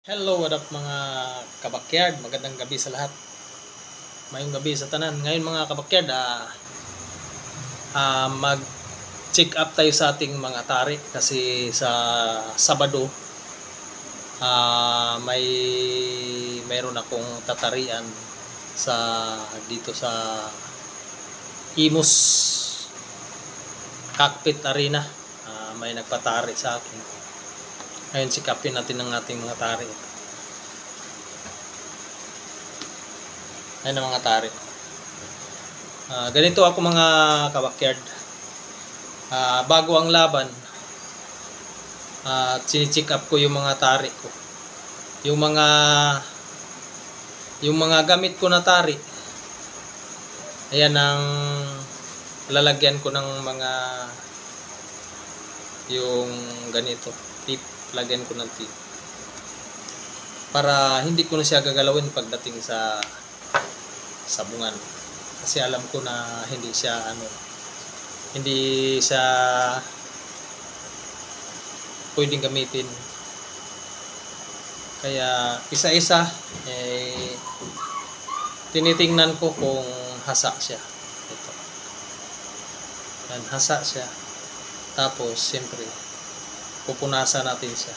Hello, what up mga kabakyard? Magandang gabi sa lahat. Mayong gabi sa tanan. Ngayon mga kabakyard, mag-check up tayo sa ating mga tari kasi sa Sabado mayroon akong tatarian dito sa Imus Cockpit Arena. May nagpatari sa akin. Ngayon, sikapin natin ang ating mga tari. Ayan ang mga tari. Ganito ako mga kabakyard. Bago ang laban, sini-check up ko yung mga tari ko. Yung mga gamit ko na tari. Ayan ang lalagyan ko ng mga yung ganito, tip. Lagyan ko ng tip para hindi ko na siya gagalawin pagdating sa sabungan, kasi alam ko na hindi siya pwedeng gamitin. Kaya isa-isa tinitingnan ko kung hasa siya. Ito, yan, hasa siya. Tapos siyempre pupunasan natin siya.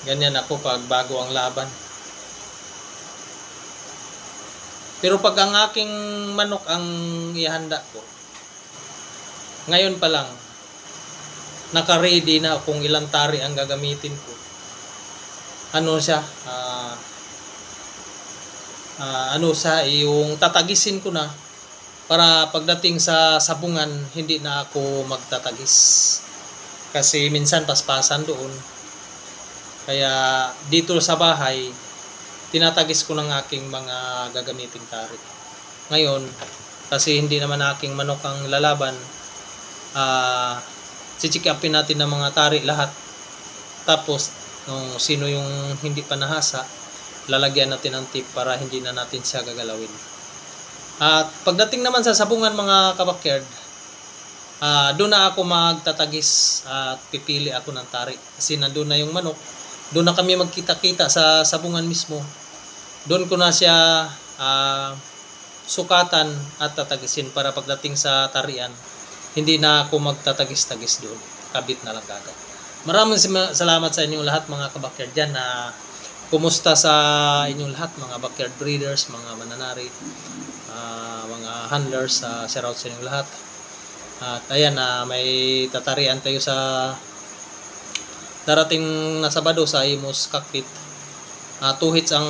Ganyan ako pag bago ang laban. Pero pag ang aking manok ang ihanda ko, ngayon pa lang naka-ready na kung ilang tari ang gagamitin ko. Ano siya? Yung tatagisin ko na para pagdating sa sabungan hindi na ako magtatagis. Kasi minsan paspasan doon. Kaya dito sa bahay, tinatagis ko ng aking mga gagamiting tari. Ngayon, kasi hindi naman aking manok ang lalaban, check upin natin ng mga tari lahat. Tapos, kung sino yung hindi pa nahasa, lalagyan natin ng tip para hindi na natin siya gagalawin. At pagdating naman sa sabungan mga kabakyard, doon na ako magtatagis at pipili ako ng tari kasi nandun na yung manok. Doon na kami magkita-kita sa sabungan mismo. Doon ko na siya sukatan at tatagisin para pagdating sa tarian hindi na ako magtatagis-tagis doon. Kabit na lang kagad. Maraming salamat sa inyong lahat mga kabakyard dyan. Kumusta sa inyong lahat mga backyard breeders, mga mananari, mga handlers, shout out sa inyong lahat. At ayan, may tatarian tayo sa darating na Sabado sa Imus Cockpit. 2 hits ang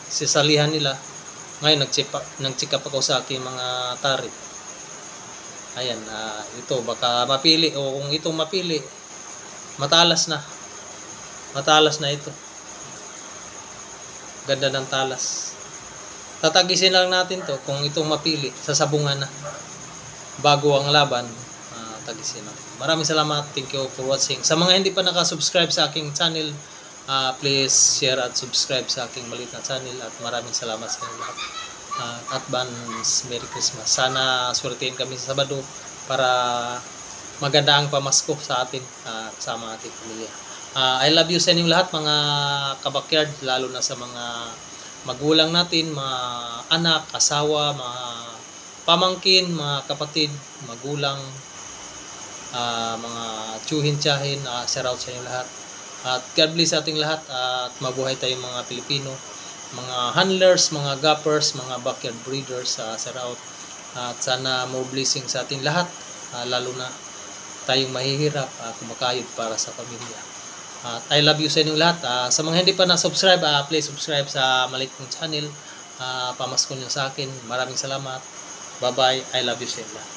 sisalihan nila. Ngayon nag-check up ako sa aking mga tari. Ayan, ito baka mapili, o kung itong mapili, matalas na ito. Ganda ng talas. Tatagisin lang natin to kung itong mapili sa sabungan na bago ang laban, tagisin natin. Maraming salamat. Thank you for watching. Sa mga hindi pa nakasubscribe sa aking channel, please share at subscribe sa aking maliit na channel. At maraming salamat sa inyo lahat. Advance Merry Christmas. Sana swertihin kami sa Sabado para maganda ang pamasko sa atin kasama ating pamilya. I love you sa inyong lahat mga kabakyard, lalo na sa mga magulang natin, mga anak, asawa, mga pamangkin, mga kapatid, magulang, mga tsuhin-tsahin, shout out sa inyo lahat. At God bless sa ating lahat at mabuhay tayong mga Pilipino, mga handlers, mga gappers, mga backyard breeders, shout out. At sana more blessing sa ating lahat, lalo na tayong mahihirap, kumakayod para sa pamilya. At I love you sa inyong lahat. Sa mga hindi pa na-subscribe, please subscribe sa maliit kong channel. Pamasko nyo sa akin. Maraming salamat. Bye-bye. I love you sa inyo lahat.